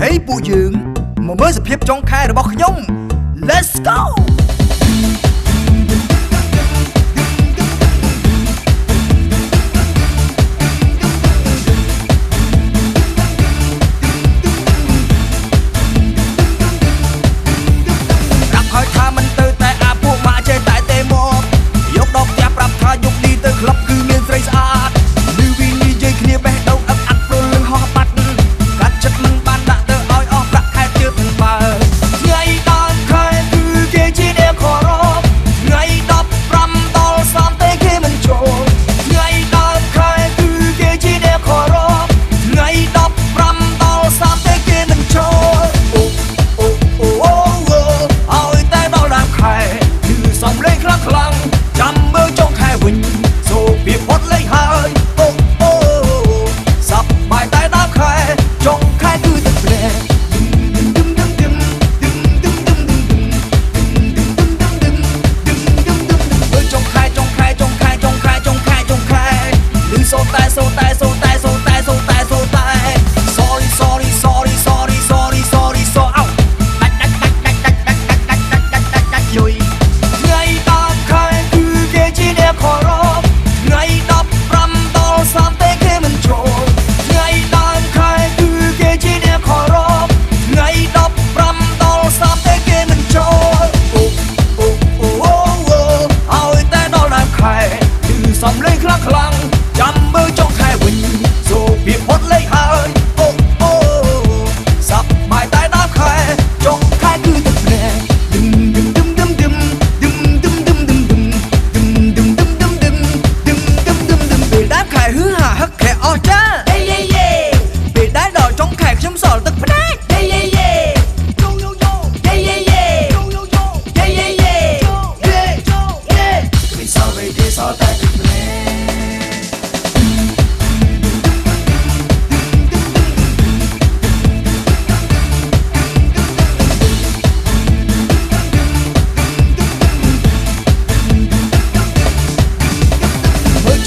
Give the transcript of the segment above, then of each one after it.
Hey ពួកយើងមកមើលសភាពចុងខែរបស់ខ្ញុំ Let's go ដាក់ឲ្យថាមិនទៅតែអាពួកម៉ាក់ចេះតែទេមកយកដកផ្ទះប្រាប់ថាយប់នេះទៅក្លឹបគឺមានស្រីស្អាតឮវីនិយាយគ្នាបេះដូងអឹកអាត់ព្រលឹងហោះបាត់កាត់ចិត្តមិនបានដាក់ទៅឲ្យអស់ប្រាក់ខែជឿទាំងបើថ្ងៃដល់ខែគឺគេជាអ្នកខរបថ្ងៃ15ដល់30ទេគេមិនចូលថ្ងៃដល់ខែគឺគេជាអ្នកខរបថ្ងៃ15ដល់30ទេគេមិនចូលឲ្យតែដល់ដើមខែគឺសំលេងខ្លាំងចាំមើលចុងខែវិញសូពីផុតលេងហើយសប្បាយតែដើមខែចុងខែគឺទឹកភ្នែកចុងខែឬសូតែ sorry out យុយថ្ងៃដល់ខែគឺគេជាអ្នកខរបថ្ងៃ15ដល់30ទេគេមិនចូលថ្ងៃដល់ខែគឺគេជាអ្នកខរបថ្ងៃ15ដល់30ទេគេមិនចូលឲ្យតែដល់ដើមខែគឺសំលេងខ្លាំងចាំមើលចុងខែវិញសូពីផុតលេខហើយសប្បាយតែដើមខែចុងខែគឺទឹកភ្នែកពេលដើមខែហឺហាហឹកខែអស់ចាពេលដែរដល់ចុងខែខ្ញុំសល់ទឹកភ្នែកមិនសល់ទេសល់តែទឹកភ្នែក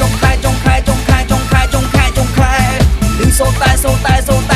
ចុងខែឬសូតែ